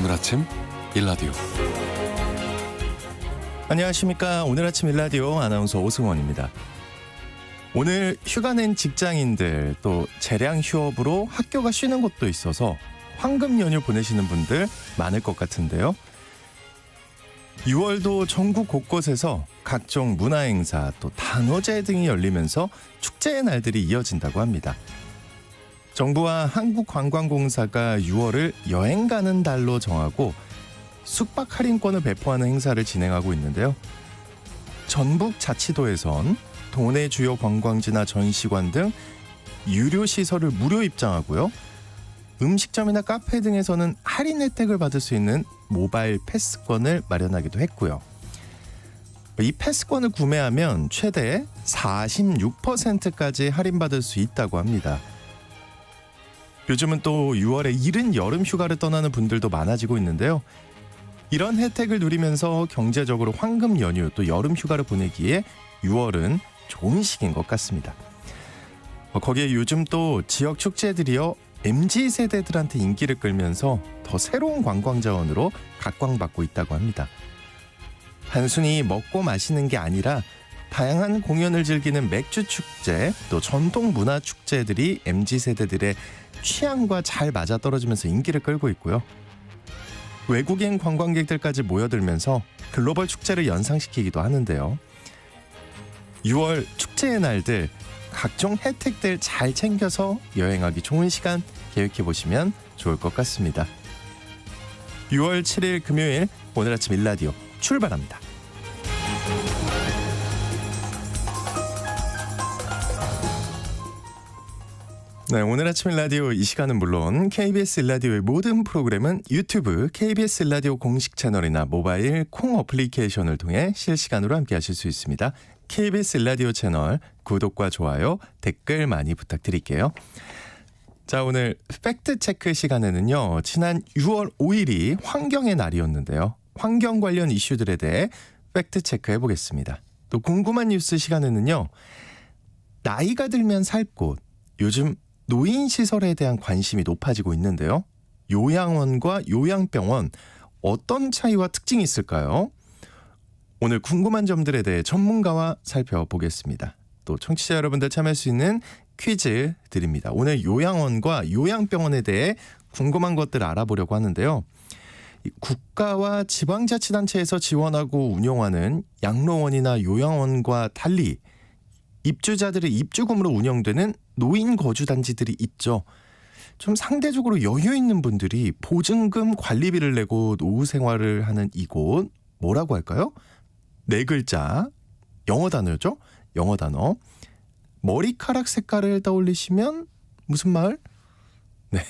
오늘 아침 일라디오. 안녕하십니까. 오늘 아침 일라디오 아나운서 오승원입니다. 오늘 휴가 낸 직장인들 또 재량 휴업으로 학교가 쉬는 곳도 있어서 황금 연휴 보내시는 분들 많을 것 같은데요. 6월도 전국 곳곳에서 각종 문화행사 또 단오제 등이 열리면서 축제의 날들이 이어진다고 합니다. 정부와 한국관광공사가 6월을 여행 가는 달로 정하고 숙박 할인권을 배포하는 행사를 진행하고 있는데요. 전북 자치도에선 도내 주요 관광지나 전시관 등 유료 시설을 무료 입장하고요. 음식점이나 카페 등에서는 할인 혜택을 받을 수 있는 모바일 패스권을 마련하기도 했고요. 이 패스권을 구매하면 최대 46%까지 할인받을 수 있다고 합니다. 요즘은 또 6월에 이른 여름 휴가를 떠나는 분들도 많아지고 있는데요. 이런 혜택을 누리면서 경제적으로 황금 연휴 또 여름 휴가를 보내기에 6월은 좋은 시기인 것 같습니다. 거기에 요즘 또 지역 축제들이요 MZ세대들한테 인기를 끌면서 더 새로운 관광 자원으로 각광받고 있다고 합니다. 단순히 먹고 마시는 게 아니라 다양한 공연을 즐기는 맥주 축제 또 전통 문화 축제들이 MZ세대들의 취향과 잘 맞아떨어지면서 인기를 끌고 있고요. 외국인 관광객들까지 모여들면서 글로벌 축제를 연상시키기도 하는데요. 6월 축제의 날들 각종 혜택들 잘 챙겨서 여행하기 좋은 시간 계획해 보시면 좋을 것 같습니다. 6월 7일 금요일 오늘 아침 일라디오 출발합니다. 네, 오늘 아침 일라디오 이 시간은 물론 KBS 일라디오의 모든 프로그램은 유튜브 KBS 일라디오 공식 채널이나 모바일 콩 어플리케이션을 통해 실시간으로 함께 하실 수 있습니다. KBS 일라디오 채널 구독과 좋아요, 댓글 많이 부탁드릴게요. 자, 오늘 팩트체크 시간에는요. 지난 6월 5일이 환경의 날이었는데요. 환경 관련 이슈들에 대해 팩트체크 해보겠습니다. 또 궁금한 뉴스 시간에는요. 나이가 들면 살 곳, 요즘 노인시설에 대한 관심이 높아지고 있는데요. 요양원과 요양병원 어떤 차이와 특징이 있을까요? 오늘 궁금한 점들에 대해 전문가와 살펴보겠습니다. 또 청취자 여러분들 참여할 수 있는 퀴즈 드립니다. 오늘 요양원과 요양병원에 대해 궁금한 것들을 알아보려고 하는데요. 국가와 지방자치단체에서 지원하고 운영하는 양로원이나 요양원과 달리 입주자들의 입주금으로 운영되는 노인 거주단지들이 있죠. 좀 상대적으로 여유 있는 분들이 보증금 관리비를 내고 노후 생활을 하는 이곳 뭐라고 할까요? 네 글자 영어 단어죠. 영어 단어. 머리카락 색깔을 떠올리시면 무슨 마을? 네,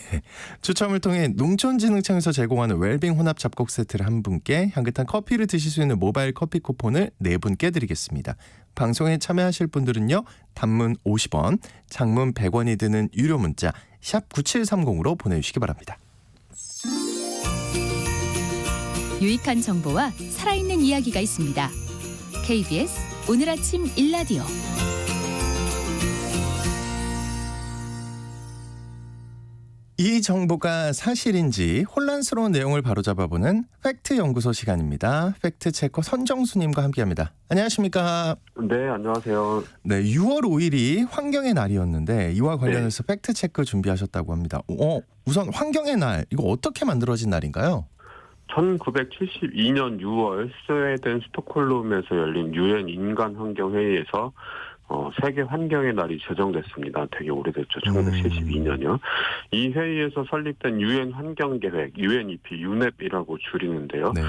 추첨을 통해 농촌진흥청에서 제공하는 웰빙 혼합 잡곡 세트를 한 분께 향긋한 커피를 드실 수 있는 모바일 커피 쿠폰을 네 분께 드리겠습니다. 방송에 참여하실 분들은요. 단문 50원, 장문 100원이 드는 유료 문자 샵 9730으로 보내주시기 바랍니다. 유익한 정보와 살아있는 이야기가 있습니다. KBS 오늘 아침 일라디오. 이 정보가 사실인지 혼란스러운 내용을 바로잡아보는 팩트연구소 시간입니다. 팩트체커 선정수님과 함께합니다. 안녕하십니까? 네, 안녕하세요. 네, 6월 5일이 환경의 날이었는데 이와 관련해서 팩트체크 준비하셨다고 합니다. 우선 환경의 날, 이거 어떻게 만들어진 날인가요? 1972년 6월 스웨덴 스톡홀름에서 열린 유엔 인간환경회의에서 세계 환경의 날이 제정됐습니다. 되게 오래됐죠. 1972년이요. 이 회의에서 설립된 유엔 환경계획, UNEP, UNEP이라고 줄이는데요. 네.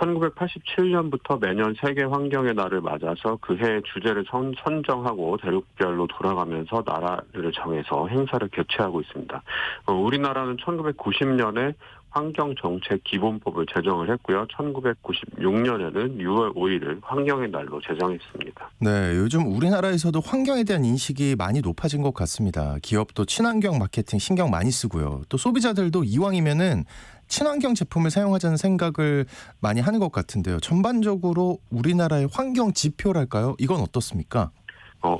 1987년부터 매년 세계 환경의 날을 맞아서 그 해의 주제를 선정하고 대륙별로 돌아가면서 나라를 정해서 행사를 개최하고 있습니다. 우리나라는 1990년에 환경정책 기본법을 제정을 했고요. 1996년에는 6월 5일을 환경의 날로 제정했습니다. 네, 요즘 우리나라에서도 환경에 대한 인식이 많이 높아진 것 같습니다. 기업도 친환경 마케팅 신경 많이 쓰고요. 또 소비자들도 이왕이면은 친환경 제품을 사용하자는 생각을 많이 하는 것 같은데요. 전반적으로 우리나라의 환경 지표랄까요? 이건 어떻습니까?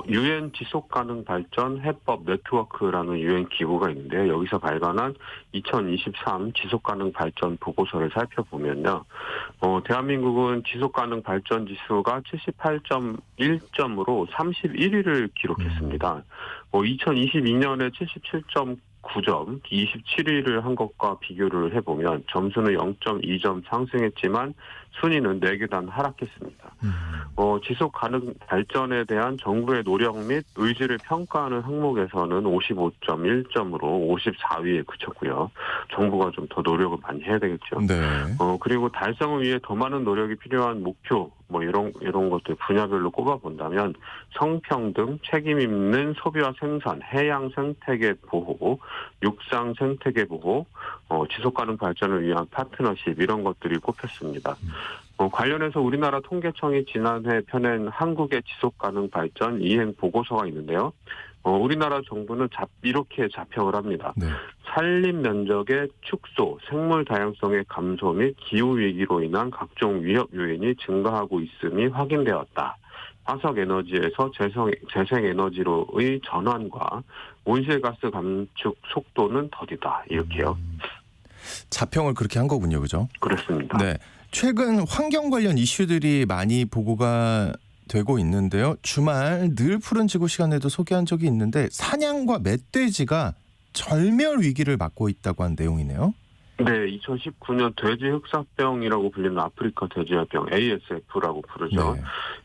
UN 지속가능 발전 해법 네트워크라는 UN 기구가 있는데요. 여기서 발간한 2023 지속가능 발전 보고서를 살펴보면요. 대한민국은 지속가능 발전 지수가 78.1점으로 31위를 기록했습니다. 2022년에 77.9점, 27위를 한 것과 비교를 해보면 점수는 0.2점 상승했지만 순위는 4계단 하락했습니다. 지속 가능 발전에 대한 정부의 노력 및 의지를 평가하는 항목에서는 55.1점으로 54위에 그쳤고요. 정부가 좀 더 노력을 많이 해야 되겠죠. 네. 그리고 달성을 위해 더 많은 노력이 필요한 목표, 이런 것들 분야별로 꼽아본다면 성평등, 책임 있는 소비와 생산, 해양 생태계 보호, 육상 생태계 보호, 지속가능 발전을 위한 파트너십 이런 것들이 꼽혔습니다. 관련해서 우리나라 통계청이 지난해 펴낸 한국의 지속가능 발전 이행 보고서가 있는데요. 우리나라 정부는 이렇게 자평을 합니다. 네. 산림 면적의 축소, 생물 다양성의 감소 및 기후 위기로 인한 각종 위협 요인이 증가하고 있음이 확인되었다. 화석 에너지에서 재생 에너지로의 전환과 온실가스 감축 속도는 더디다. 이렇게요. 자평을 그렇게 한 거군요, 그죠? 그렇습니다. 네. 최근 환경 관련 이슈들이 많이 보고가 되고 있는데요. 주말 늘 푸른 지구 시간에도 소개한 적이 있는데 사냥과 멧돼지가 절멸 위기를 맞고 있다고 한 내용이네요. 네, 2019년 돼지 흑사병이라고 불리는 아프리카 돼지열병 ASF라고 부르죠. 네.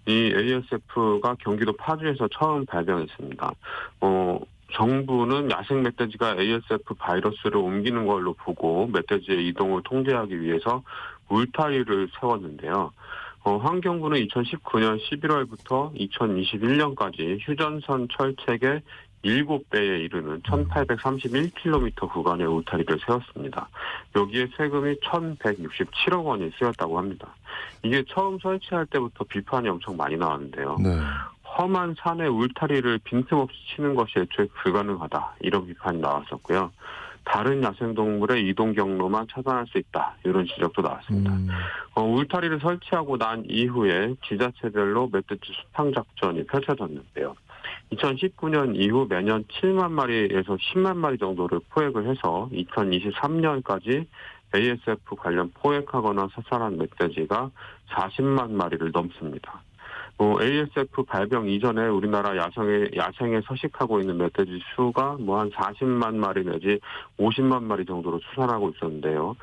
이 ASF가 경기도 파주에서 처음 발병했습니다. 정부는 야생 멧돼지가 ASF 바이러스를 옮기는 걸로 보고 멧돼지의 이동을 통제하기 위해서 울타리를 세웠는데요. 환경부는 2019년 11월부터 2021년까지 휴전선 철책의 7배에 이르는 1831km 구간의 울타리를 세웠습니다. 여기에 세금이 1167억 원이 쓰였다고 합니다. 이게 처음 설치할 때부터 비판이 엄청 많이 나왔는데요. 네. 험한 산에 울타리를 빈틈없이 치는 것이 애초에 불가능하다. 이런 비판이 나왔었고요. 다른 야생동물의 이동 경로만 차단할 수 있다. 이런 지적도 나왔습니다. 울타리를 설치하고 난 이후에 지자체별로 멧돼지 수탕 작전이 펼쳐졌는데요. 2019년 이후 매년 7만 마리에서 10만 마리 정도를 포획을 해서 2023년까지 ASF 관련 포획하거나 사살한 멧돼지가 40만 마리를 넘습니다. ASF 발병 이전에 우리나라 야생에 서식하고 있는 멧돼지 수가 한 40만 마리 내지 50만 마리 정도로 추산하고 있었는데요.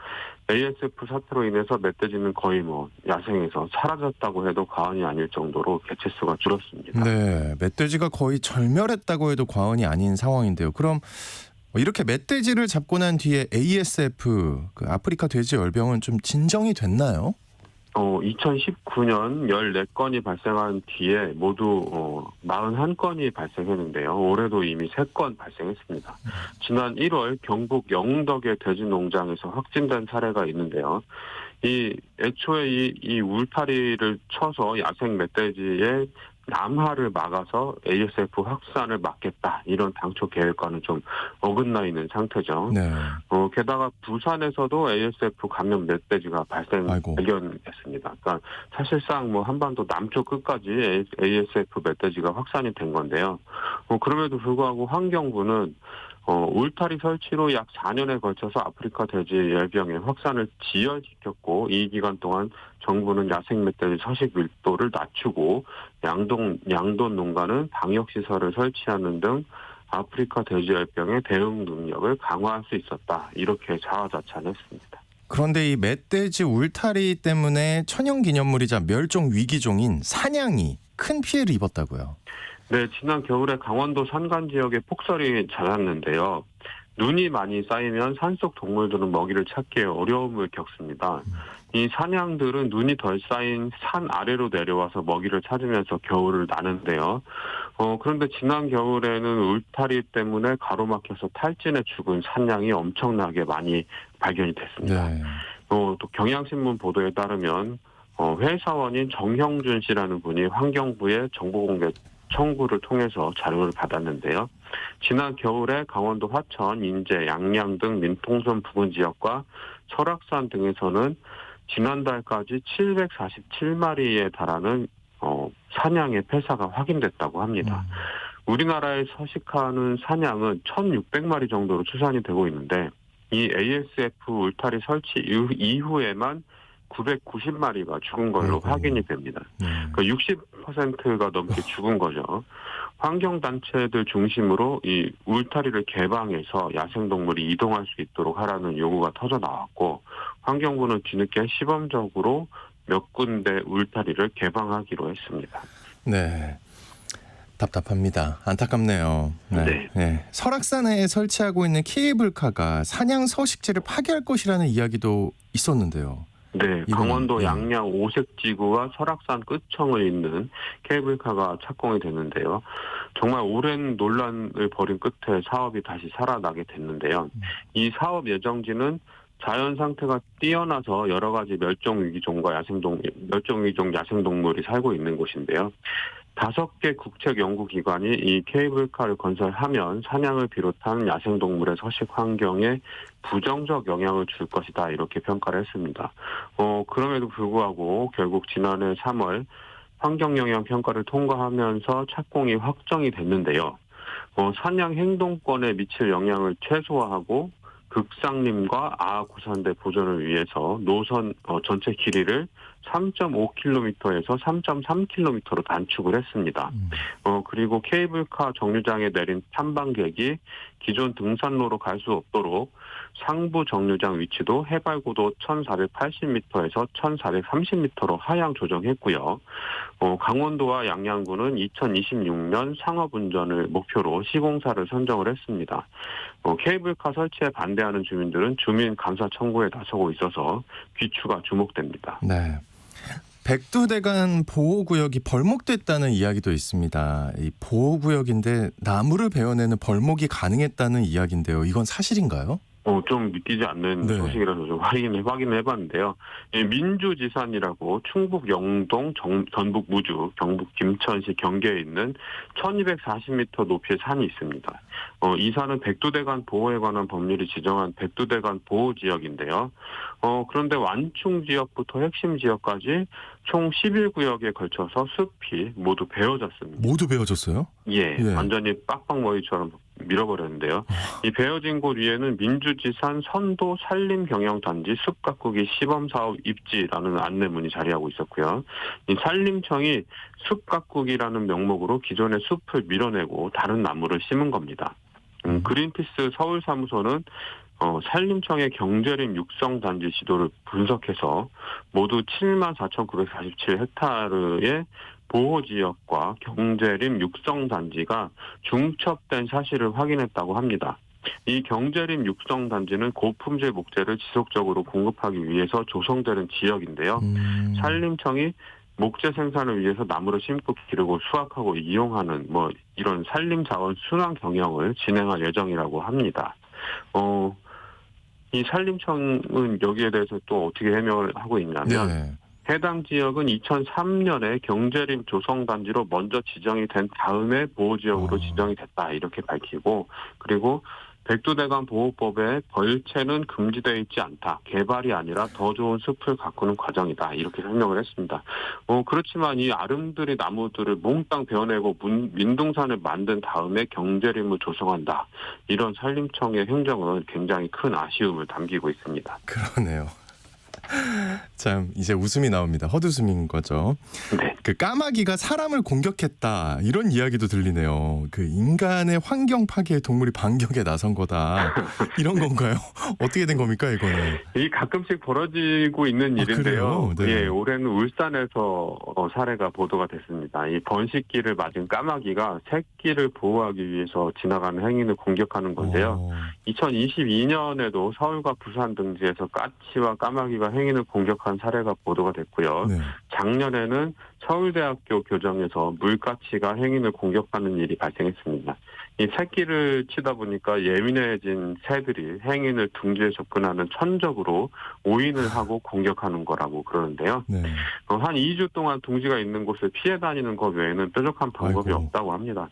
ASF 사태로 인해서 멧돼지는 거의 야생에서 사라졌다고 해도 과언이 아닐 정도로 개체수가 줄었습니다. 네, 멧돼지가 거의 절멸했다고 해도 과언이 아닌 상황인데요. 그럼 이렇게 멧돼지를 잡고 난 뒤에 ASF, 아프리카 돼지 열병은 좀 진정이 됐나요? 2019년 14건이 발생한 뒤에 모두 41건이 발생했는데요. 올해도 이미 3건 발생했습니다. 지난 1월 경북 영덕의 돼지 농장에서 확진된 사례가 있는데요. 애초에 이 울타리를 쳐서 야생 멧돼지의 남하를 막아서 ASF 확산을 막겠다. 이런 당초 계획과는 좀 어긋나 있는 상태죠. 네. 게다가 부산에서도 ASF 감염 멧돼지가 발견했습니다. 그러니까 사실상 한반도 남쪽 끝까지 ASF 멧돼지가 확산이 된 건데요. 그럼에도 불구하고 환경부는 울타리 설치로 약 4년에 걸쳐서 아프리카 돼지 열병의 확산을 지연시켰고 이 기간 동안 정부는 야생 멧돼지 서식 밀도를 낮추고 양돈 농가는 방역시설을 설치하는 등 아프리카 돼지 열병의 대응 능력을 강화할 수 있었다. 이렇게 자화자찬했습니다. 그런데 이 멧돼지 울타리 때문에 천연기념물이자 멸종 위기종인 사냥이 큰 피해를 입었다고요. 네, 지난 겨울에 강원도 산간 지역에 폭설이 잦았는데요. 눈이 많이 쌓이면 산속 동물들은 먹이를 찾기에 어려움을 겪습니다. 이 사냥들은 눈이 덜 쌓인 산 아래로 내려와서 먹이를 찾으면서 겨울을 나는데요. 그런데 지난 겨울에는 울타리 때문에 가로막혀서 탈진해 죽은 산양이 엄청나게 많이 발견이 됐습니다. 네. 또 경향신문 보도에 따르면 회사원인 정형준 씨라는 분이 환경부의 정보공개 청구를 통해서 자료를 받았는데요. 지난 겨울에 강원도 화천, 인제, 양양 등 민통선 부근 지역과 설악산 등에서는 지난달까지 747마리에 달하는 사냥의 폐사가 확인됐다고 합니다. 우리나라에 서식하는 사냥은 1,600마리 정도로 추산이 되고 있는데 이 ASF 울타리 설치 이후에만 990마리가 죽은 걸로 아이고. 확인이 됩니다. 그 60%가 넘게 죽은 거죠. 환경단체들 중심으로 이 울타리를 개방해서 야생동물이 이동할 수 있도록 하라는 요구가 터져 나왔고 환경부는 뒤늦게 시범적으로 몇 군데 울타리를 개방하기로 했습니다. 네. 답답합니다. 안타깝네요. 네. 네. 설악산에 설치하고 있는 케이블카가 사냥 서식지를 파괴할 것이라는 이야기도 있었는데요. 네, 이건, 강원도 네. 양양 오색지구와 설악산 끝청을 잇는 케이블카가 착공이 됐는데요. 정말 오랜 논란을 벌인 끝에 사업이 다시 살아나게 됐는데요. 이 사업 예정지는 자연 상태가 뛰어나서 여러 가지 멸종위기종 야생동물이 살고 있는 곳인데요. 5개 국책 연구기관이 이 케이블카를 건설하면 사냥을 비롯한 야생동물의 서식 환경에 부정적 영향을 줄 것이다 이렇게 평가를 했습니다. 그럼에도 불구하고 결국 지난해 3월 환경영향 평가를 통과하면서 착공이 확정이 됐는데요. 사냥 행동권에 미칠 영향을 최소화하고 극상림과 아구산대 보존을 위해서 노선 전체 길이를 3.5km에서 3.3km로 단축을 했습니다. 그리고 케이블카 정류장에 내린 탐방객이 기존 등산로로 갈 수 없도록 상부 정류장 위치도 해발고도 1,480m에서 1,430m로 하향 조정했고요. 강원도와 양양군은 2026년 상업운전을 목표로 시공사를 선정을 했습니다. 케이블카 설치에 반대하는 주민들은 주민 감사 청구에 나서고 있어서 귀추가 주목됩니다. 네. 백두대간 보호구역이 벌목됐다는 이야기도 있습니다. 이 보호구역인데 나무를 베어내는 벌목이 가능했다는 이야기인데요. 이건 사실인가요? 좀 믿기지 않는 네. 소식이라서 좀 확인을 해봤는데요. 민주지산이라고 충북 영동, 전북 무주, 경북 김천시 경계에 있는 1240m 높이의 산이 있습니다. 이 산은 백두대간 보호에 관한 법률이 지정한 백두대간 보호지역인데요. 그런데 완충 지역부터 핵심 지역까지 총 11구역에 걸쳐서 숲이 모두 베어졌습니다. 모두 베어졌어요? 예, 예. 완전히 빡빡머리처럼 밀어버렸는데요. 이 베어진 곳 위에는 민주지산 선도 산림경영단지 숲가꾸기 시범사업 입지라는 안내문이 자리하고 있었고요. 이 산림청이 숲가꾸기라는 명목으로 기존의 숲을 밀어내고 다른 나무를 심은 겁니다. 그린피스 서울사무소는 산림청의 경제림 육성단지 지도를 분석해서 모두 74,947헥타르의 보호지역과 경제림 육성단지가 중첩된 사실을 확인했다고 합니다. 이 경제림 육성단지는 고품질 목재를 지속적으로 공급하기 위해서 조성되는 지역인데요. 산림청이 목재 생산을 위해서 나무를 심고 기르고 수확하고 이용하는 이런 산림자원 순환 경영을 진행할 예정이라고 합니다. 이 산림청은 여기에 대해서 또 어떻게 해명을 하고 있냐면 네. 해당 지역은 2003년에 경제림 조성단지로 먼저 지정이 된 다음에 보호지역으로 지정이 됐다 이렇게 밝히고 그리고 백두대간 보호법에 벌채는 금지되어 있지 않다. 개발이 아니라 더 좋은 숲을 가꾸는 과정이다. 이렇게 설명을 했습니다. 그렇지만 이 아름드리 나무들을 몽땅 베어내고 민둥산을 만든 다음에 경제림을 조성한다. 이런 산림청의 행정은 굉장히 큰 아쉬움을 담기고 있습니다. 그러네요. 참 이제 웃음이 나옵니다. 헛웃음인 거죠. 네. 그 까마귀가 사람을 공격했다 이런 이야기도 들리네요. 그 인간의 환경 파괴에 동물이 반격에 나선 거다 이런 건가요? 어떻게 된 겁니까 이거는? 이 가끔씩 벌어지고 있는 일인데요. 그래요? 네. 예, 올해는 울산에서 사례가 보도가 됐습니다. 이 번식기를 맞은 까마귀가 새끼를 보호하기 위해서 지나가는 행인을 공격하는 건데요. 2022년에도 서울과 부산 등지에서 까치와 까마귀가 행인을 공격한 사례가 보도가 됐고요. 네. 작년에는 서울대학교 교정에서 물까치가 행인을 공격하는 일이 발생했습니다. 이 새끼를 치다 보니까 예민해진 새들이 행인을 둥지에 접근하는 천적으로 오인을 하고 공격하는 거라고 그러는데요. 네. 한 2주 동안 둥지가 있는 곳을 피해 다니는 것 외에는 뾰족한 방법이 아이고. 없다고 합니다.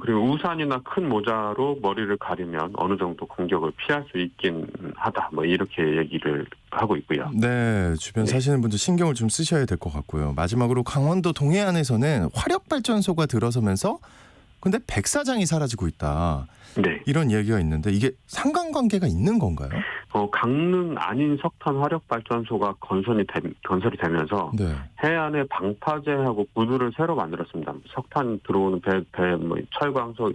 그리고 우산이나 큰 모자로 머리를 가리면 어느 정도 공격을 피할 수 있긴 하다. 뭐 이렇게 얘기를 하고 있고요. 네, 주변 네. 사시는 분들 신경을 좀 쓰셔야 될 것 같고요. 마지막으로 강원도 동해안에서는 화력발전소가 들어서면서 근데 백사장이 사라지고 있다. 네. 이런 이야기가 있는데 이게 상관관계가 있는 건가요? 강릉 안인 석탄 화력발전소가 건설이 되면서 네. 해안에 방파제하고 구두를 새로 만들었습니다. 석탄 들어오는 뭐 철광석,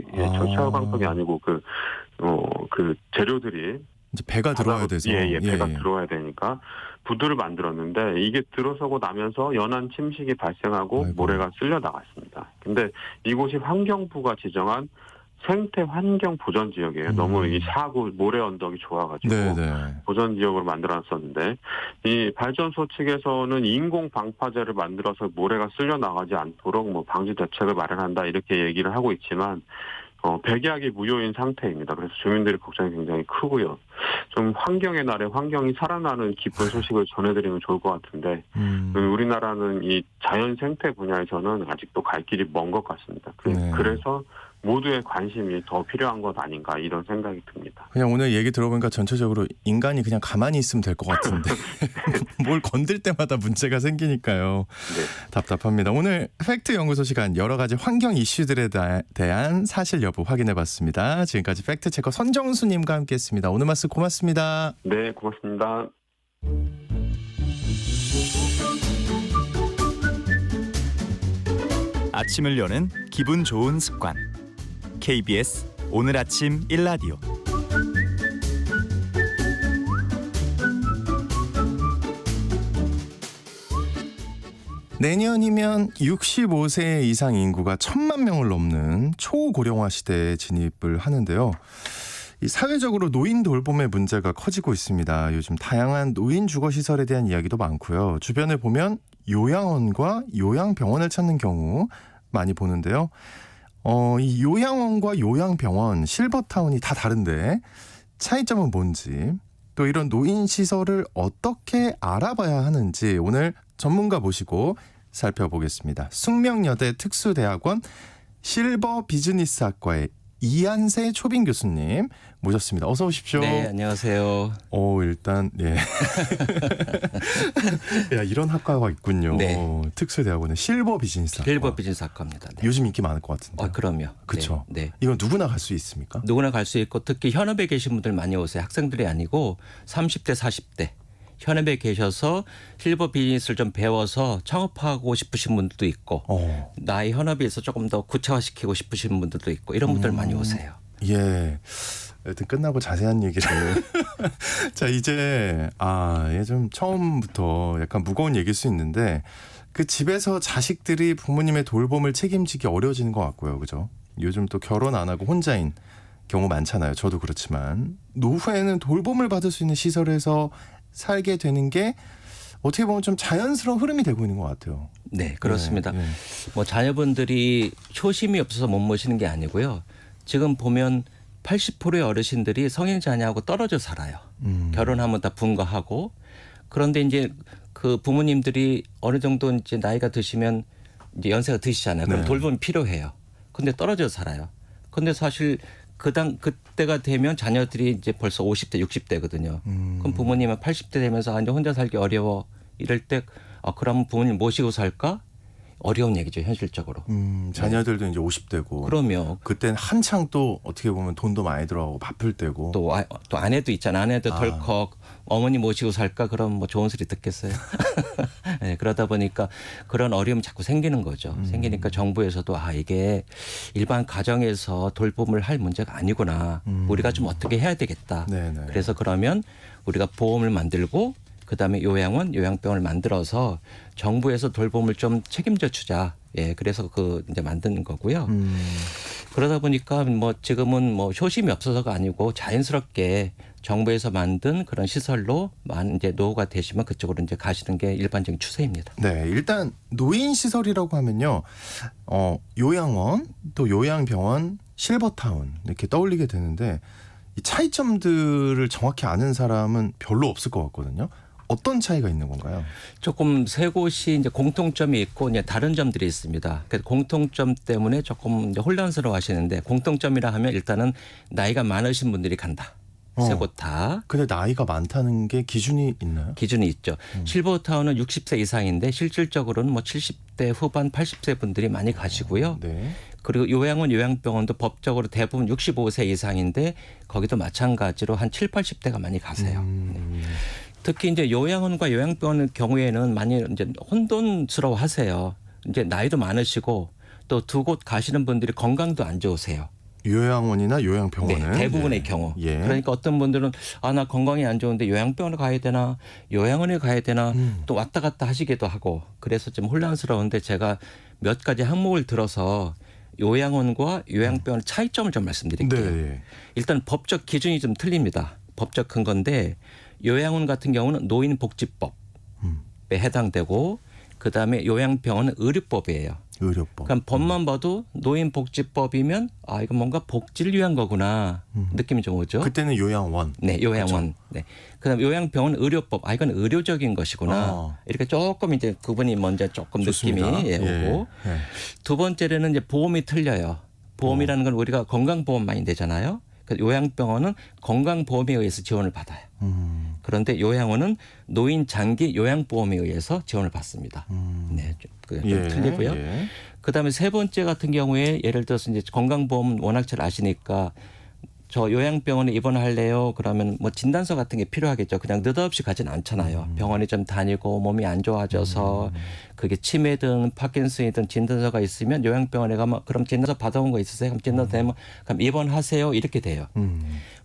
철광석이 아니고 그 재료들이 이제 배가 들어와야 돼서 배가 들어와야 되니까 부두를 만들었는데 이게 들어서고 나면서 연안 침식이 발생하고 아이고. 모래가 쓸려 나갔습니다. 근데 이곳이 환경부가 지정한 생태 환경 보전 지역이에요. 너무 이 사구 모래 언덕이 좋아가지고 네네. 보전 지역으로 만들어놨었는데 이 발전소 측에서는 인공 방파제를 만들어서 모래가 쓸려 나가지 않도록 뭐 방지 대책을 마련한다 이렇게 얘기를 하고 있지만 백약이 무효인 상태입니다. 그래서 주민들의 걱정이 굉장히 크고요. 좀 환경의 날에 환경이 살아나는 기쁜 소식을 전해드리면 좋을 것 같은데 우리나라는 이 자연 생태 분야에서는 아직도 갈 길이 먼 것 같습니다. 네. 그래서 모두의 관심이 더 필요한 것 아닌가 이런 생각이 듭니다. 그냥 오늘 얘기 들어보니까 전체적으로 인간이 그냥 가만히 있으면 될 것 같은데 뭘 건들 때마다 문제가 생기니까요. 네. 답답합니다. 오늘 팩트 연구소 시간 여러 가지 환경 이슈들에 대한 사실 여부 확인해봤습니다. 지금까지 팩트 체커 선정수님과 함께했습니다. 오늘 말씀 고맙습니다. 네, 고맙습니다. 아침을 여는 기분 좋은 습관. KBS 오늘 아침 1라디오. 내년이면 65세 이상 인구가 1,000만 명을 넘는 초고령화 시대에 진입을 하는데요. 이 사회적으로 노인 돌봄의 문제가 커지고 있습니다. 요즘 다양한 노인 주거 시설에 대한 이야기도 많고요. 주변에 보면 요양원과 요양병원을 찾는 경우 많이 보는데요. 이 요양원과 요양병원, 실버타운이 다 다른데 차이점은 뭔지, 또 이런 노인 시설을 어떻게 알아봐야 하는지 오늘 전문가 모시고 살펴보겠습니다. 숙명여대 특수대학원 실버 비즈니스학과의 이한세 초빙 교수님 모셨습니다. 어서 오십시오. 네, 안녕하세요. 일단 예. 야, 이런 학과가 있군요. 네. 특수대학원의 실버 비즈니스학과. 실버 비즈니스학과입니다. 네. 요즘 인기 많을 것 같은데. 그럼요. 그렇죠. 네, 네. 이건 누구나 갈 수 있습니까? 누구나 갈 수 있고 특히 현업에 계신 분들 많이 오세요. 학생들이 아니고 30대, 40대. 현업에 계셔서 실버 비즈니스를 좀 배워서 창업하고 싶으신 분들도 있고 나의 현업에서 조금 더 구체화시키고 싶으신 분들도 있고 이런 분들 많이 오세요. 예. 여튼 끝나고 자세한 얘기를. 자, 이제 좀 처음부터 약간 무거운 얘기일 수 있는데 그 집에서 자식들이 부모님의 돌봄을 책임지기 어려워지는 것 같고요. 그죠? 요즘 또 결혼 안 하고 혼자인 경우 많잖아요. 저도 그렇지만 노후에는 돌봄을 받을 수 있는 시설에서 살게 되는 게 어떻게 보면 좀 자연스러운 흐름이 되고 있는 것 같아요. 네, 그렇습니다. 네, 네. 뭐 자녀분들이 효심이 없어서 못 모시는 게 아니고요. 지금 보면 80%의 어르신들이 성인 자녀하고 떨어져 살아요. 결혼하면 다 분가하고. 그런데 이제 그 부모님들이 어느 정도 이제 나이가 드시면 이제 연세가 드시잖아요. 그럼 네. 돌봄이 필요해요. 근데 떨어져 살아요. 근데 사실 그때가 되면 자녀들이 이제 벌써 50대, 60대거든요. 그럼 부모님은 80대 되면서 이제 혼자 살기 어려워 이럴 때 그럼 부모님 모시고 살까? 어려운 얘기죠, 현실적으로. 자녀들도 이제 50대고. 그럼요. 그땐 한창 또 어떻게 보면 돈도 많이 들어가고 바쁠 때고. 또 아내도 있잖아. 아내도 덜컥 어머니 모시고 살까? 그럼 뭐 좋은 소리 듣겠어요. 네, 그러다 보니까 그런 어려움이 자꾸 생기는 거죠. 생기니까 정부에서도 이게 일반 가정에서 돌봄을 할 문제가 아니구나. 우리가 좀 어떻게 해야 되겠다. 네네. 그래서 그러면 우리가 보험을 만들고 그다음에 요양원, 요양병원을 만들어서 정부에서 돌봄을 좀 책임져 주자. 예, 그래서 이제 만드는 거고요. 그러다 보니까 뭐 지금은 뭐 효심이 없어서가 아니고 자연스럽게 정부에서 만든 그런 시설로 이제 노후가 되시면 그쪽으로 이제 가시는 게 일반적인 추세입니다. 네, 일단 노인 시설이라고 하면요, 요양원, 또 요양병원, 실버타운 이렇게 떠올리게 되는데 이 차이점들을 정확히 아는 사람은 별로 없을 것 같거든요. 어떤 차이가 있는 건가요? 조금 세 곳이 이제 공통점이 있고 이제 다른 점들이 있습니다. 그래서 공통점 때문에 조금 이제 혼란스러워하시는데 공통점이라 하면 일단은 나이가 많으신 분들이 간다. 세 곳 다. 근데 나이가 많다는 게 기준이 있나요? 기준이 있죠. 실버타운은 60세 이상인데 실질적으로는 뭐 70대 후반 80세 분들이 많이 가시고요. 네. 그리고 요양원 요양병원도 법적으로 대부분 65세 이상인데 거기도 마찬가지로 한 7, 80대가 많이 가세요. 네. 특히 이제 요양원과 요양병원 경우에는 많이 이제 혼돈스러워 하세요. 이제 나이도 많으시고 또 두 곳 가시는 분들이 건강도 안 좋으세요. 요양원이나 요양병원은 네, 대부분의 예. 경우. 예. 그러니까 어떤 분들은 아, 나 건강이 안 좋은데 요양병원을 가야 되나 요양원에 가야 되나 또 왔다 갔다 하시기도 하고 그래서 좀 혼란스러운데 제가 몇 가지 항목을 들어서 요양원과 요양병원 차이점을 좀 말씀드릴게요. 네. 일단 법적 기준이 좀 틀립니다. 법적 근거인데 요양원 같은 경우는 노인복지법에 해당되고 그다음에 요양병원은 의료법이에요. 의료법. 그럼 법만 봐도 노인복지법이면 아 이건 뭔가 복지를 위한 거구나 느낌이 좀 오죠. 그때는 요양원. 네, 요양원. 네. 그다음 요양병원 의료법. 아 이건 의료적인 것이구나. 이렇게 조금 이제 구분이 먼저 조금 좋습니다. 느낌이 오고 예. 두 번째로는 이제 보험이 틀려요. 보험이라는 건 우리가 건강보험 많이 내잖아요. 요양병원은 건강보험에 의해서 지원을 받아요. 그런데 요양원은 노인 장기 요양보험에 의해서 지원을 받습니다. 네, 좀 틀리고요. 예. 그다음에 세 번째 같은 경우에 예를 들어서 이제 건강보험 워낙 잘 아시니까 저 요양병원에 입원할래요. 그러면 뭐 진단서 같은 게 필요하겠죠. 그냥 느닷없이 가진 않잖아요. 병원에 좀 다니고 몸이 안 좋아져서 그게 치매든 파킨슨이든 진단서가 있으면 요양병원에 가면 그럼 진단서 받아온 거 있으세요? 그럼 진단서 되면 그럼 입원하세요. 이렇게 돼요.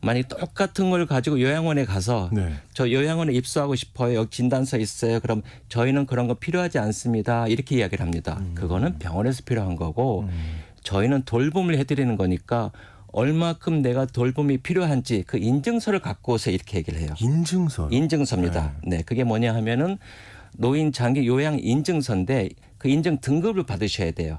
만약 똑같은 걸 가지고 요양원에 가서 네. 저 요양원에 입소하고 싶어요. 여기 진단서 있어요. 그럼 저희는 그런 거 필요하지 않습니다. 이렇게 이야기를 합니다. 그거는 병원에서 필요한 거고 저희는 돌봄을 해드리는 거니까 얼마큼 내가 돌봄이 필요한지 그 인증서를 갖고 오세요. 이렇게 얘기를 해요. 인증서. 인증서입니다. 네. 그게 뭐냐 하면은 노인 장기 요양 인증서인데 그 인증 등급을 받으셔야 돼요.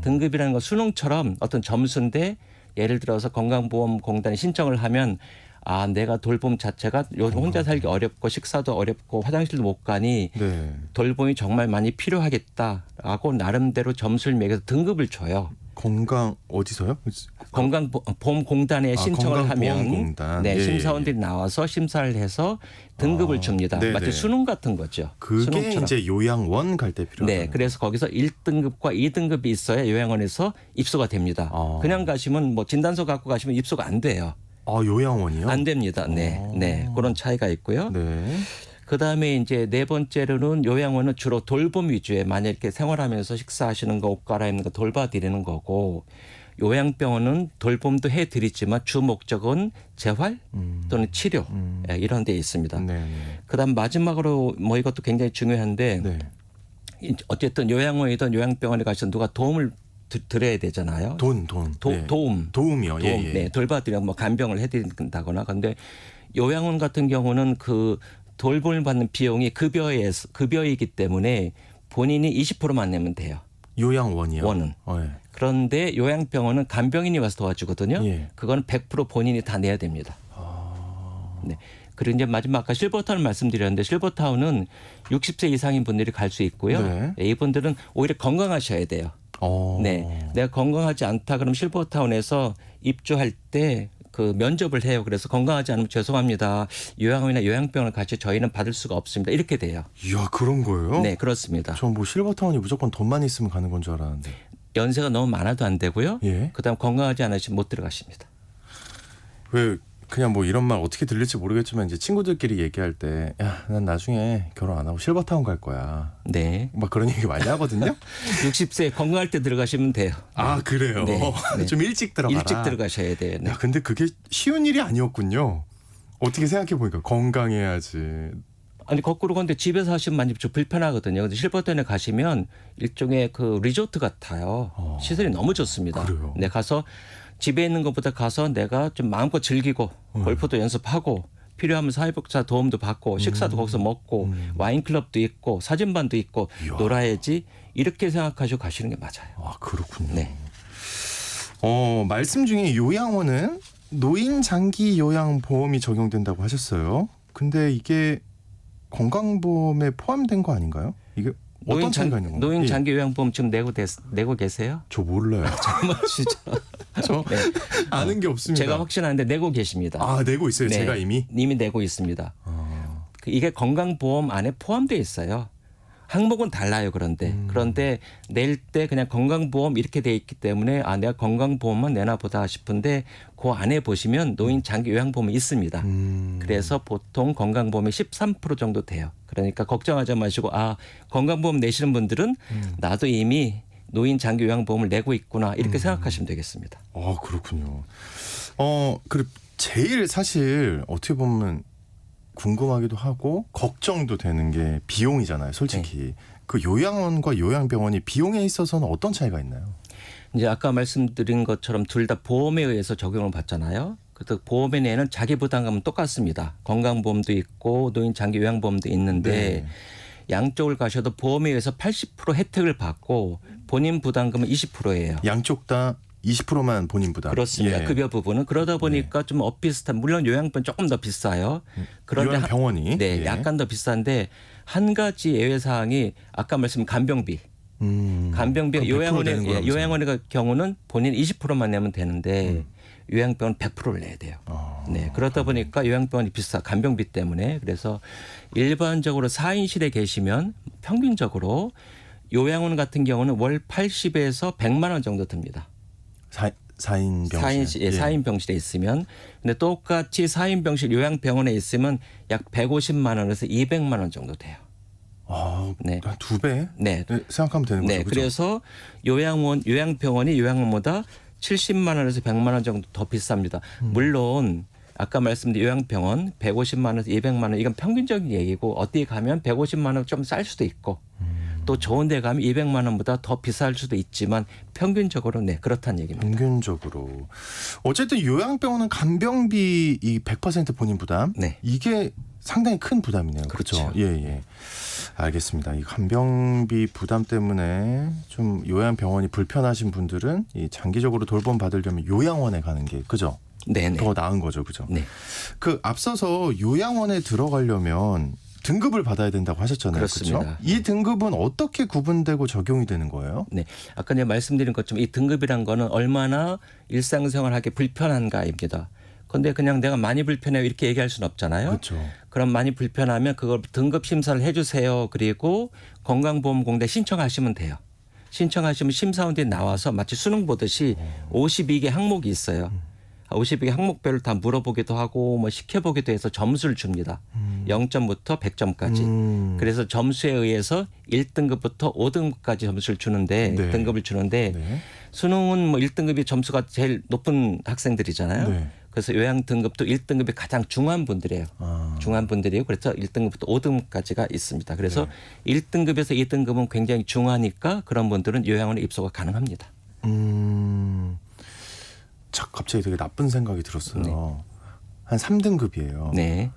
등급이라는 건 수능처럼 어떤 점수인데 예를 들어서 건강보험공단에 신청을 하면 아 내가 돌봄 자체가 요즘 혼자 살기 어렵고 식사도 어렵고 화장실도 못 가니 네. 돌봄이 정말 많이 필요하겠다라고 나름대로 점수를 매겨서 등급을 줘요. 건강 어디서요? 건강보험공단에 신청을 하면 건강보험공단. 네, 예, 심사원들이 예. 나와서 심사를 해서 등급을 줍니다. 네네. 마치 수능 같은 거죠. 그게 수능처럼. 이제 요양원 갈 때 필요하다. 네, 그래서 거기서 1등급과 2등급이 있어야 요양원에서 입소가 됩니다. 그냥 가시면 뭐 진단서 갖고 가시면 입소가 안 돼요. 아 요양원이요? 안 됩니다. 네, 네, 그런 차이가 있고요. 네. 그 다음에 이제 네 번째로는 요양원은 주로 돌봄 위주의 만약 이렇게 생활하면서 식사하시는 거, 옷 갈아입는 거 돌봐드리는 거고 요양병원은 돌봄도 해드리지만 주 목적은 재활 또는 치료 이런 데 있습니다. 네. 그 다음 마지막으로 뭐 이것도 굉장히 중요한데 네. 어쨌든 요양원이든 요양병원에 가서 누가 도움을 드려야 되잖아요. 돈. 예. 도움. 도움이요. 예, 예. 네, 돌봐드려 뭐 간병을 해드린다거나. 그런데 요양원 같은 경우는 그 돌봄을 받는 비용이 급여이기 때문에 본인이 20%만 내면 돼요. 요양원이요. 원은. 예. 그런데 요양병원은 간병인이 와서 도와주거든요. 예. 그건 100% 본인이 다 내야 됩니다. 네. 그리고 이제 마지막 아까 실버타운 말씀드렸는데 실버타운은 60세 이상인 분들이 갈 수 있고요. 네. 이분들은 오히려 건강하셔야 돼요. 네, 내가 건강하지 않다 그럼 실버타운에서 입주할 때 그 면접을 해요. 그래서 건강하지 않으면 죄송합니다. 요양원이나 요양병원을 같이 저희는 받을 수가 없습니다. 이렇게 돼요. 이야 그런 거예요? 네, 그렇습니다. 전 뭐 실버타운이 무조건 돈만 있으면 가는 건 줄 알았는데. 연세가 너무 많아도 안 되고요. 예. 그다음 건강하지 않으시면 못 들어가십니다. 왜 그냥 뭐 이런 말 어떻게 들릴지 모르겠지만 이제 친구들끼리 얘기할 때 야, 난 나중에 결혼 안 하고 실버타운 갈 거야. 네. 막 그런 얘기 많이 하거든요. 60세 건강할 때 들어가시면 돼요. 아 그래요. 네, 네. 좀 일찍 들어가라. 일찍 들어가셔야 돼요. 네. 야 근데 그게 쉬운 일이 아니었군요. 어떻게 생각해 보니까 건강해야지. 아니 거꾸로 근데 집에서 하시면 많이 좀 불편하거든요. 근데 실버타운에 가시면 일종의 그 리조트 같아요. 시설이 너무 좋습니다. 그래요? 네, 가서 집에 있는 것보다 가서 내가 좀 마음껏 즐기고 골프도 연습하고 필요하면 사회복지사 도움도 받고 식사도 거기서 먹고 와인클럽도 있고 사진반도 있고 이야. 놀아야지 이렇게 생각하시고 가시는 게 맞아요. 아 그렇군요. 네. 말씀 중에 요양원은 노인 장기 요양 보험이 적용된다고 하셨어요. 근데 이게 건강보험에 포함된 거 아닌가요? 이게 어떤 차이가 있는 건가요? 노인 예. 장기 요양보험 지금 내고 계세요? 저 몰라요. 잘못이죠. 저 네. 아는 게 없습니다. 제가 확신하는데 내고 계십니다. 아, 내고 있어요. 네, 제가 이미. 내고 있습니다. 이게 건강보험 안에 포함되어 있어요. 항목은 달라요. 그런데 낼 때 그냥 건강보험 이렇게 돼 있기 때문에 아 내가 건강보험만 내나 보다 싶은데 그 안에 보시면 노인 장기 요양보험이 있습니다. 그래서 보통 건강보험이 13% 정도 돼요. 그러니까 걱정하지 마시고 아 건강보험 내시는 분들은 나도 이미 노인 장기 요양보험을 내고 있구나 이렇게 생각하시면 되겠습니다. 그렇군요. 그리고 제일 사실 어떻게 보면 궁금하기도 하고 걱정도 되는 게 비용이잖아요. 솔직히 네. 그 요양원과 요양병원이 비용에 있어서는 어떤 차이가 있나요? 이제 아까 말씀드린 것처럼 둘 다 보험에 의해서 적용을 받잖아요. 그래서 보험에 내는 자기 부담금은 똑같습니다. 건강보험도 있고 노인 장기 요양보험도 있는데 네. 양쪽을 가셔도 보험에 의해서 80% 혜택을 받고 본인 부담금은 20%예요. 양쪽 다 20%만 본인 부담. 그렇습니다. 예. 급여 부분은 그러다 보니까 좀 비슷한 물론 요양병 조금 더 비싸요. 그런데 요양병원이 네, 예. 약간 더 비싼데 한 가지 예외 사항이 아까 말씀 간병비. 간병비 그럼 100% 되는 거라면서요? 요양원의 경우는 본인 20%만 내면 되는데 요양병원 100%를 내야 돼요. 네, 그러다 보니까 요양병원이 비싸 간병비 때문에 그래서 일반적으로 4인실에 계시면 평균적으로 요양원 같은 경우는 월 80에서 100만 원 정도 듭니다. 4인 병실. 4인 병실에 있으면 근데 똑같이 4인 병실 요양병원에 있으면 약 150만 원에서 200만 원 정도 돼요. 한 네. 2배? 네. 생각하면 되는 거죠. 네, 그죠? 그래서 요양병원이 요양원보다 70만 원에서 100만 원 정도 더 비쌉니다. 물론 아까 말씀드린 요양병원 150만 원에서 200만 원 이건 평균적인 얘기고 어디 가면 150만 원 좀 쌀 수도 있고 또 좋은 데 가면 200만 원보다 더 비쌀 수도 있지만 평균적으로 네 그렇다는 얘기입니다. 평균적으로. 어쨌든 요양병원은 간병비 이 100% 본인 부담. 네. 이게 상당히 큰 부담이네요. 그렇죠. 예, 예. 알겠습니다. 이 간병비 부담 때문에 좀 요양병원이 불편하신 분들은 이 장기적으로 돌봄 받으려면 요양원에 가는 게 그죠? 네네. 더 나은 거죠, 그죠? 네. 그 앞서서 요양원에 들어가려면 등급을 받아야 된다고 하셨잖아요. 그렇습니다. 그렇죠? 이 등급은 어떻게 구분되고 적용이 되는 거예요? 네. 아까 제가 말씀드린 것처럼 이 등급이란 거는 얼마나 일상생활하기 불편한가입니다. 그런데 그냥 내가 많이 불편해요 이렇게 얘기할 수는 없잖아요. 그렇죠. 그럼 많이 불편하면 그걸 등급 심사를 해주세요. 그리고 건강보험공단에 신청하시면 돼요. 신청하시면 심사원들이 나와서 마치 수능 보듯이 52개 항목이 있어요. 52개 항목별로 다 물어보기도 하고 뭐 시켜보기도 해서 점수를 줍니다. 0점부터 100점까지. 그래서 점수에 의해서 1등급부터 5등급까지 점수를 주는데 네. 등급을 주는데 네. 수능은 뭐 1등급이 점수가 제일 높은 학생들이잖아요. 네. 그래서 요양 등급도 1등급이 가장 중한 분들이에요. 중한 분들이에요. 그래서 1등급부터 5등급까지가 있습니다. 그래서 1등급에서 2등급은 굉장히 중하니까 그런 분들은 요양원에 입소가 가능합니다. 갑자기 되게 나쁜 생각이 들었어요. 네. 한 3등급이에요. 네.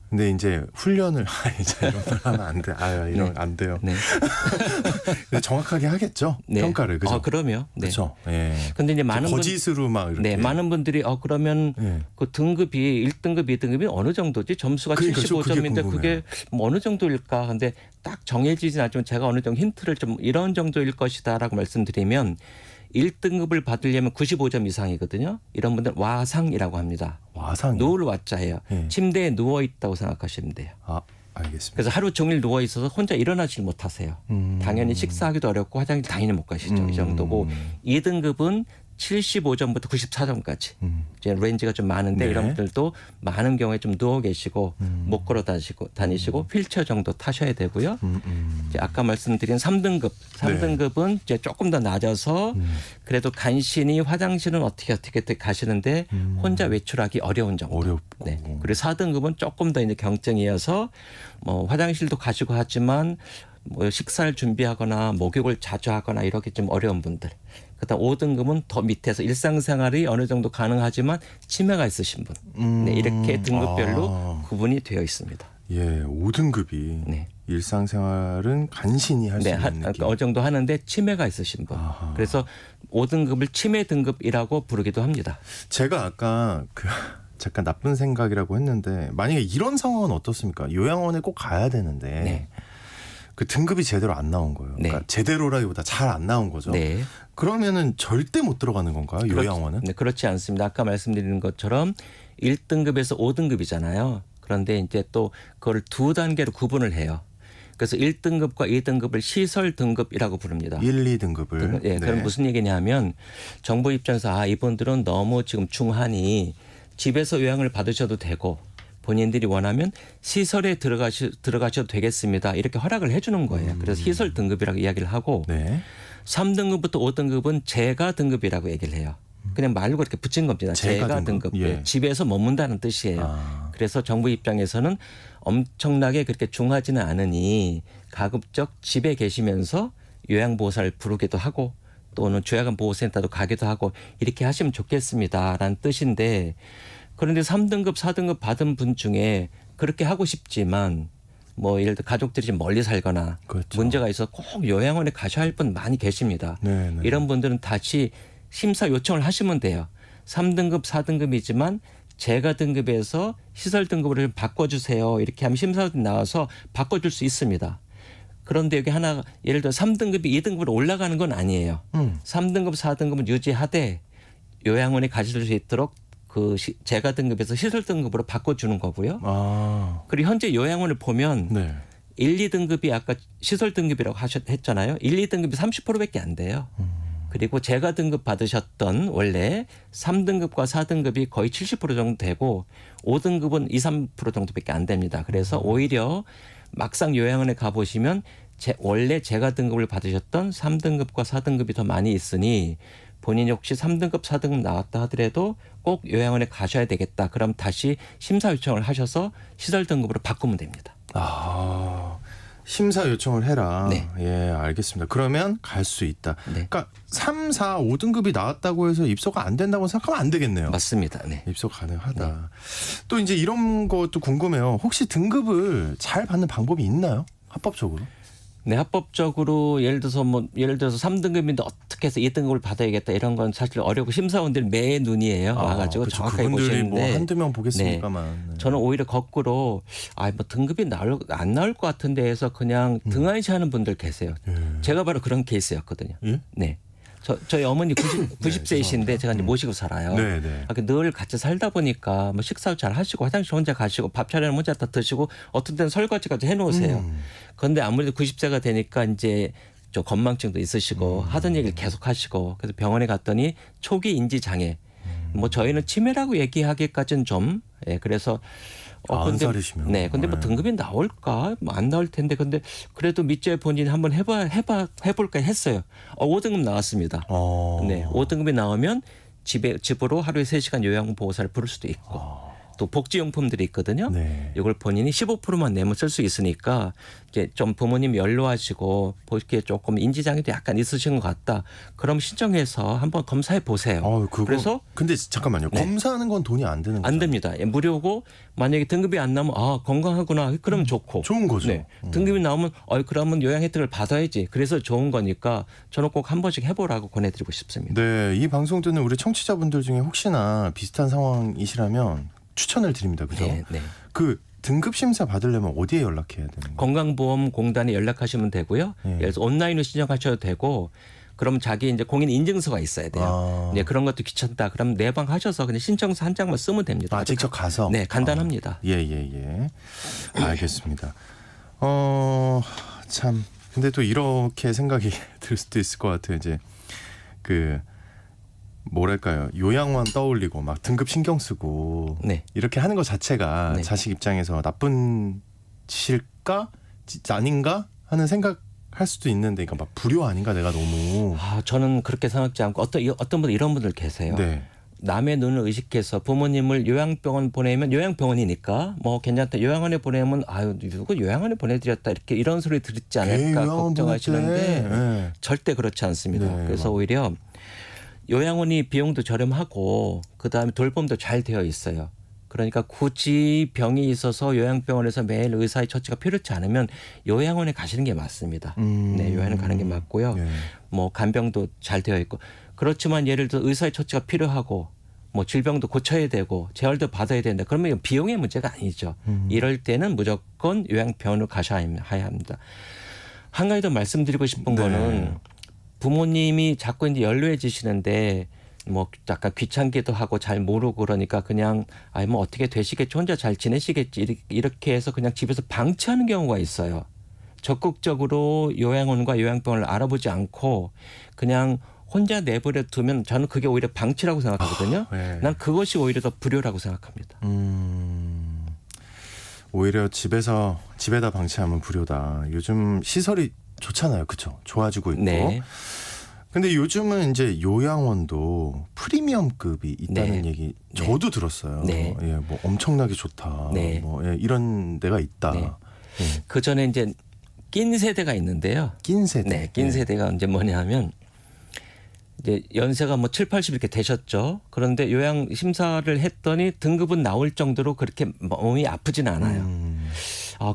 근데 이제 훈련을 이제 이런 말 하면 안 돼. 이러면 안 돼요. 네. 근데 정확하게 하겠죠. 네. 평가를 그죠? 그럼요. 네. 그렇죠. 예. 근데 이제 많은 거짓으로 막 이렇게. 네, 많은 분들이 그러면 네. 그 등급이 1등급, 2등급이 어느 정도지? 점수가 그러니까 저 그게 75점인데 궁금해요. 그게 뭐 어느 정도일까? 근데 딱 정해지진 않지만 제가 어느 정도 힌트를 좀 이런 정도일 것이다라고 말씀드리면 1등급을 받으려면 95점 이상이거든요. 이런 분들 와상이라고 합니다. 와상. 누울 와자예요. 네. 침대에 누워 있다고 생각하시면 돼요. 알겠습니다. 그래서 하루 종일 누워 있어서 혼자 일어나질 못하세요. 당연히 식사하기도 어렵고 화장실 당연히 못 가시죠. 이 정도고 2등급은 75점부터 94점까지 이제 레인지가 좀 많은데 네. 이런 분들도 많은 경우에 좀 누워 계시고 못 걸어 다니시고 휠체어 정도 타셔야 되고요. 이제 아까 말씀드린 3등급은 이제 조금 더 낮아서 그래도 간신히 화장실은 어떻게 가시는데 혼자 외출하기 어려운 정도. 어렵고. 네. 그리고 4등급은 조금 더 이제 경증이어서 뭐 화장실도 가시고 하지만 뭐 식사를 준비하거나 목욕을 자주 하거나 이렇게 좀 어려운 분들. 그다음 5등급은 더 밑에서 일상생활이 어느 정도 가능하지만 치매가 있으신 분. 네, 이렇게 등급별로 구분이 되어 있습니다. 예, 5등급이 네. 일상생활은 간신히 할 수 네, 있는 느낌. 어느 정도 하는데 치매가 있으신 분. 아하. 그래서 5등급을 치매 등급이라고 부르기도 합니다. 제가 아까 잠깐 나쁜 생각이라고 했는데 만약에 이런 상황은 어떻습니까? 요양원에 꼭 가야 되는데 네. 그 등급이 제대로 안 나온 거예요. 네. 그러니까 제대로라기보다 잘 안 나온 거죠. 네. 그러면은 절대 못 들어가는 건가요? 요양원은? 네, 그렇지 않습니다. 아까 말씀드린 것처럼 1등급에서 5등급이잖아요. 그런데 이제 또 그걸 두 단계로 구분을 해요. 그래서 1등급과 2등급을 시설 등급이라고 부릅니다. 1, 2등급을. 예, 그럼 무슨 얘기냐면 정부 입장에서 이분들은 너무 지금 중하니 집에서 요양을 받으셔도 되고 본인들이 원하면 시설에 들어가셔도 되겠습니다. 이렇게 허락을 해 주는 거예요. 그래서 시설 등급이라고 이야기를 하고 네. 3등급부터 5등급은 재가 등급이라고 얘기를 해요. 그냥 말로 그렇게 붙인 겁니다. 재가 등급. 예. 집에서 머문다는 뜻이에요. 그래서 정부 입장에서는 엄청나게 그렇게 중하지는 않으니 가급적 집에 계시면서 요양보호사를 부르기도 하고 또는 조약원 보호센터도 가기도 하고 이렇게 하시면 좋겠습니다라는 뜻인데 그런데 3등급, 4등급 받은 분 중에 그렇게 하고 싶지만 뭐 예를 들어 가족들이 좀 멀리 살거나 그렇죠. 문제가 있어서 꼭 요양원에 가셔야 할 분 많이 계십니다. 네. 이런 분들은 다시 심사 요청을 하시면 돼요. 3등급, 4등급이지만 재가 등급에서 시설 등급으로 바꿔주세요. 이렇게 하면 심사원이 나와서 바꿔줄 수 있습니다. 그런데 여기 하나 예를 들어 3등급이 2등급으로 올라가는 건 아니에요. 3등급, 4등급은 유지하되 요양원에 가실 수 있도록 그 재가 등급에서 시설 등급으로 바꿔주는 거고요. 그리고 현재 요양원을 보면 네. 1, 2등급이 아까 시설 등급이라고 했잖아요. 1, 2등급이 30%밖에 안 돼요. 그리고 재가 등급 받으셨던 원래 3등급과 4등급이 거의 70% 정도 되고 5등급은 2, 3% 정도밖에 안 됩니다. 그래서 오히려 막상 요양원에 가보시면 원래 재가 등급을 받으셨던 3등급과 4등급이 더 많이 있으니 본인이 혹시 3등급, 4등급 나왔다 하더라도 꼭 요양원에 가셔야 되겠다. 그럼 다시 심사 요청을 하셔서 시설 등급으로 바꾸면 됩니다. 심사 요청을 해라. 네. 예, 알겠습니다. 그러면 갈 수 있다. 네. 그러니까 3, 4, 5등급이 나왔다고 해서 입소가 안 된다고 생각하면 안 되겠네요. 맞습니다. 네. 입소 가능하다. 또 이제 이런 것도 궁금해요. 혹시 등급을 잘 받는 방법이 있나요? 합법적으로? 네, 합법적으로 예를 들어서 3등급인데 어떻게 해서 2등급을 받아야겠다 이런 건 사실 어렵고 심사원들 매 눈이에요. 와가지고 그렇죠. 정확하게 그분들이 보시는데 뭐 한두 명 보겠습니까만. 네. 저는 오히려 거꾸로 뭐 등급이 안 나올 것 같은데 해서 그냥 등한시하는 분들 계세요. 제가 바로 그런 케이스였거든요. 예? 네. 저희 어머니 90세이신데 제가 이제 모시고 살아요. 네. 늘 같이 살다 보니까 뭐 식사도 잘 하시고 화장실 혼자 가시고 밥 차려는 혼자 다 드시고 어떤 때는 설거지까지 해놓으세요. 그런데 아무래도 90세가 되니까 이제 좀 건망증도 있으시고 하던 얘기를 계속 하시고 그래서 병원에 갔더니 초기 인지 장애. 뭐 저희는 치매라고 얘기하기까지는 좀 그래서 90살이시면. 네, 근데 뭐 등급이 나올까? 뭐 안 나올 텐데, 근데 그래도 밑에 본인 한번 해볼까 했어요. 5등급 나왔습니다. 네, 5등급이 나오면 집으로 하루에 3시간 요양보호사를 부를 수도 있고. 또 복지용품들이 있거든요. 네. 이걸 본인이 15%만 내면 쓸 수 있으니까 이제 좀 부모님 연로하시고 보기에 조금 인지장애도 약간 있으신 것 같다. 그럼 신청해서 한번 검사해 보세요. 그래서 근데 잠깐만요. 네. 검사하는 건 돈이 안 드는 거죠? 안 됩니다. 무료고 만약에 등급이 안 나오면 건강하구나. 그러면 좋고. 좋은 거죠. 네. 등급이 나오면 그러면 요양 혜택을 받아야지. 그래서 좋은 거니까 저는 꼭 한 번씩 해보라고 권해드리고 싶습니다. 네, 이 방송 듣는 우리 청취자분들 중에 혹시나 비슷한 상황이시라면 추천을 드립니다. 그죠? 네. 그 등급 심사 받으려면 어디에 연락해야 되는 거예요? 건강보험공단에 연락하시면 되고요. 네. 그래서 온라인으로 신청하셔도 되고 그럼 자기 이제 공인 인증서가 있어야 돼요. 네, 그런 것도 귀찮다. 그럼 내방하셔서 그냥 신청서 한 장만 쓰면 됩니다. 직접 가서? 네, 간단합니다. 예. 알겠습니다. 참. 근데 또 이렇게 생각이 들 수도 있을 것 같아요. 이제 뭐랄까요, 요양원 떠올리고 막 등급 신경 쓰고 네. 이렇게 하는 것 자체가 네. 자식 입장에서 나쁜 짓일까 아닌가 하는 생각할 수도 있는데, 그러니까 막 불효 아닌가 내가 너무. 저는 그렇게 생각지 않고 어떤 분들 이런 분들 계세요. 네. 남의 눈을 의식해서 부모님을 요양병원 보내면 요양병원이니까 뭐 괜찮다. 요양원에 보내면 누구 요양원에 보내드렸다 이렇게 이런 소리 듣지 않을까 걱정하시는데 네. 절대 그렇지 않습니다. 네, 그래서 오히려 요양원이 비용도 저렴하고 그다음에 돌봄도 잘 되어 있어요. 그러니까 굳이 병이 있어서 요양병원에서 매일 의사의 처치가 필요치 않으면 요양원에 가시는 게 맞습니다. 네, 요양원에 가는 게 맞고요. 네. 뭐 간병도 잘 되어 있고 그렇지만 예를 들어 의사의 처치가 필요하고 뭐 질병도 고쳐야 되고 재활도 받아야 된다. 그러면 이건 비용의 문제가 아니죠. 이럴 때는 무조건 요양병원을 가셔야 합니다. 한 가지 더 말씀드리고 싶은 네. 거는 부모님이 자꾸 이제 연로해지시는데 뭐 약간 귀찮기도 하고 잘 모르고 그러니까 그냥 아이 뭐 어떻게 되시겠지 혼자 잘 지내시겠지 이렇게 해서 그냥 집에서 방치하는 경우가 있어요. 적극적으로 요양원과 요양병원을 알아보지 않고 그냥 혼자 내버려 두면 저는 그게 오히려 방치라고 생각하거든요. 네. 난 그것이 오히려 더 불효라고 생각합니다. 오히려 집에다 방치하면 불효다. 요즘 시설이 좋잖아요, 그렇죠? 좋아지고 있고. 네. 근데 요즘은 이제 요양원도 프리미엄급이 있다는 네. 얘기 저도 들었어요. 네. 예, 뭐 엄청나게 좋다. 네. 뭐 예, 이런 데가 있다. 네. 예, 그 전에 이제 낀 세대가 있는데요. 낀 세대. 네, 낀 예. 세대가 이제 뭐냐면 이제 연세가 뭐 7, 80 이렇게 되셨죠. 그런데 요양 심사를 했더니 등급은 나올 정도로 그렇게 몸이 아프진 않아요.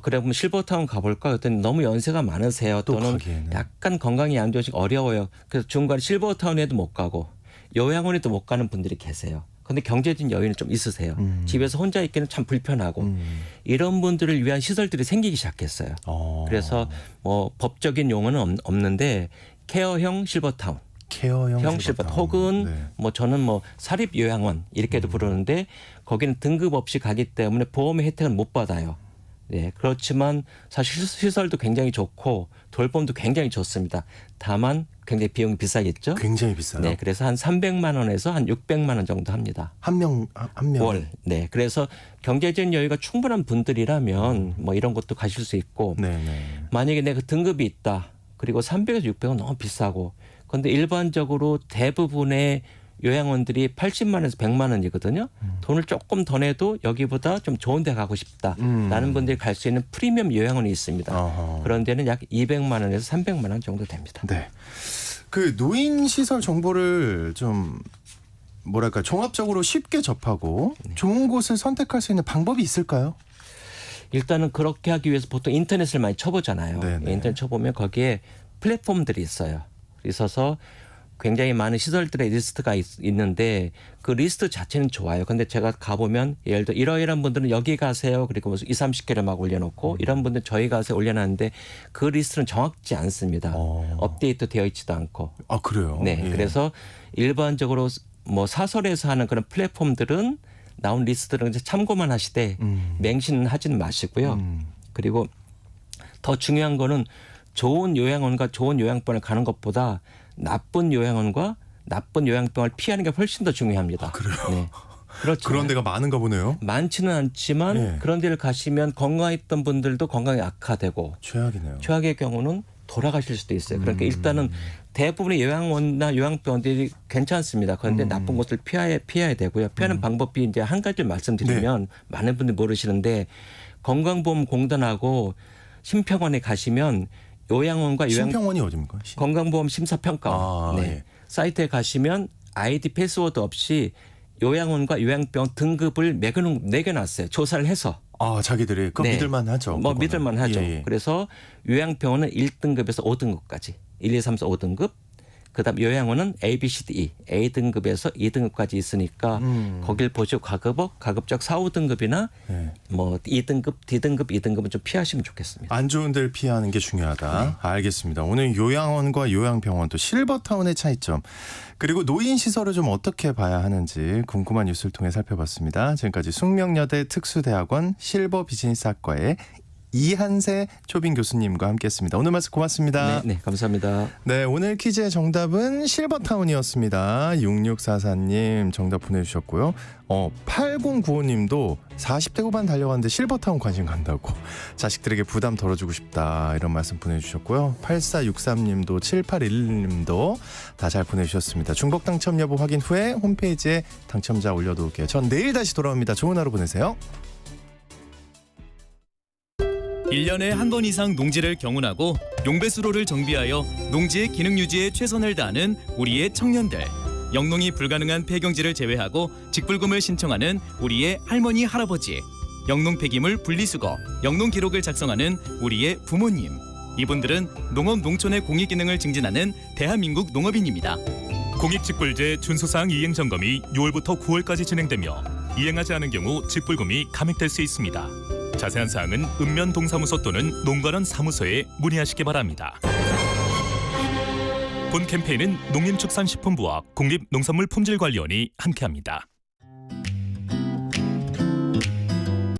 그래 그럼 실버타운 가볼까 했더니 너무 연세가 많으세요. 또 또는 가기에는. 약간 건강이 안 좋으시고 어려워요. 그래서 중간에 실버타운에도 못 가고 요양원에도 못 가는 분들이 계세요. 근데 경제적인 여유는 좀 있으세요. 집에서 혼자 있기는 참 불편하고 이런 분들을 위한 시설들이 생기기 시작했어요. 그래서 뭐 법적인 용어는 없는데 케어형 실버타운. 케어형 실버타운 혹은 네. 뭐 저는 뭐 사립 요양원 이렇게도 부르는데 거기는 등급 없이 가기 때문에 보험의 혜택은 못 받아요. 네, 그렇지만 사실 시설도 굉장히 좋고 돌봄도 굉장히 좋습니다. 다만 굉장히 비용이 비싸겠죠. 굉장히 비싸요. 네, 그래서 한 300만 원에서 한 600만 원 정도 합니다. 한 명. 월. 네, 그래서 경제적인 여유가 충분한 분들이라면 뭐 이런 것도 가실 수 있고 네네. 만약에 내가 등급이 있다. 그리고 300에서 600은 너무 비싸고 그런데 일반적으로 대부분의 요양원들이 80만 원에서 100만 원이거든요. 돈을 조금 더 내도 여기보다 좀 좋은 데 가고 싶다라는 분들이 갈 수 있는 프리미엄 요양원이 있습니다. 어허. 그런 데는 약 200만 원에서 300만 원 정도 됩니다. 네. 그 노인 시설 정보를 좀 뭐랄까 종합적으로 쉽게 접하고 좋은 곳을 선택할 수 있는 방법이 있을까요? 일단은 그렇게 하기 위해서 보통 인터넷을 많이 쳐보잖아요. 네네. 인터넷 쳐보면 거기에 플랫폼들이 있어요. 있어서 굉장히 많은 시설들의 리스트가 있는데 그 리스트 자체는 좋아요. 근데 제가 가보면 예를 들어 이러이러한 분들은 여기 가세요. 그리고 무슨 20, 30개를 막 올려놓고 이런 분들은 저희 가세요 올려놨는데 그 리스트는 정확치 않습니다. 업데이트 되어 있지도 않고. 아 그래요? 네. 예. 그래서 일반적으로 뭐 사설에서 하는 그런 플랫폼들은 나온 리스트를 이제 참고만 하시되 맹신은 하지는 마시고요. 그리고 더 중요한 거는 좋은 요양원과 좋은 요양병원을 가는 것보다 나쁜 요양원과 나쁜 요양병원을 피하는 게 훨씬 더 중요합니다. 그래요? 네. 그렇죠. 그런 데가 많은가 보네요. 많지는 않지만 예. 그런 데를 가시면 건강했던 분들도 건강이 악화되고 최악이네요. 최악의 경우는 돌아가실 수도 있어요. 그러니까 일단은 대부분의 요양원이나 요양병원들이 괜찮습니다. 그런데 나쁜 곳을 피해야 되고요. 피하는 방법이 이제 한 가지를 말씀드리면 많은 분들이 모르시는데 건강보험공단하고 심평원에 가시면 요양원과 심평원이 어디입니까? 건강보험 심사평가원 아, 네. 예. 사이트에 가시면 아이디 패스워드 없이 요양원과 요양병원 등급을 매겨놨어요. 조사를 해서. 아 자기들이 그거 네. 믿을만 하죠. 뭐 그거는. 믿을만 하죠. 예, 예. 그래서 요양병원은 1등급에서 5등급까지 1, 2, 3, 4, 5등급 그다음 요양원은 A, B, C, D, E A등급에서 2등급까지 있으니까 거길 보시고 가급적 4, 5등급이나 네. 뭐 2등급, D등급, 2등급은 좀 피하시면 좋겠습니다. 안 좋은 데를 피하는 게 중요하다. 알겠습니다. 오늘 요양원과 요양병원 또 실버타운의 차이점 그리고 노인 시설을 좀 어떻게 봐야 하는지 궁금한 뉴스를 통해 살펴봤습니다. 지금까지 숙명여대 특수대학원 실버비즈니스학과의 이한세 초빙 교수님과 함께했습니다. 오늘 말씀 고맙습니다. 네, 감사합니다. 네, 오늘 퀴즈의 정답은 실버타운이었습니다. 6644님 정답 보내주셨고요. 8095님도 40대 후반 달려가는데 실버타운 관심 간다고 자식들에게 부담 덜어주고 싶다 이런 말씀 보내주셨고요. 8463님도 7811님도 다 잘 보내주셨습니다. 중복 당첨 여부 확인 후에 홈페이지에 당첨자 올려놓을게요. 전 내일 다시 돌아옵니다. 좋은 하루 보내세요. 1년에 한 번 이상 농지를 경운하고 용배수로를 정비하여 농지의 기능 유지에 최선을 다하는 우리의 청년들. 영농이 불가능한 폐경지를 제외하고 직불금을 신청하는 우리의 할머니 할아버지. 영농 폐기물 분리수거, 영농 기록을 작성하는 우리의 부모님. 이분들은 농업 농촌의 공익 기능을 증진하는 대한민국 농업인입니다. 공익직불제 준수사항 이행 점검이 6월부터 9월까지 진행되며 이행하지 않은 경우 직불금이 감액될 수 있습니다. 자세한 사항은 읍면 동사무소 또는 농가련 사무소에 문의하시기 바랍니다. 본 캠페인은 농림축산식품부와 국립농산물품질관리원이 함께합니다.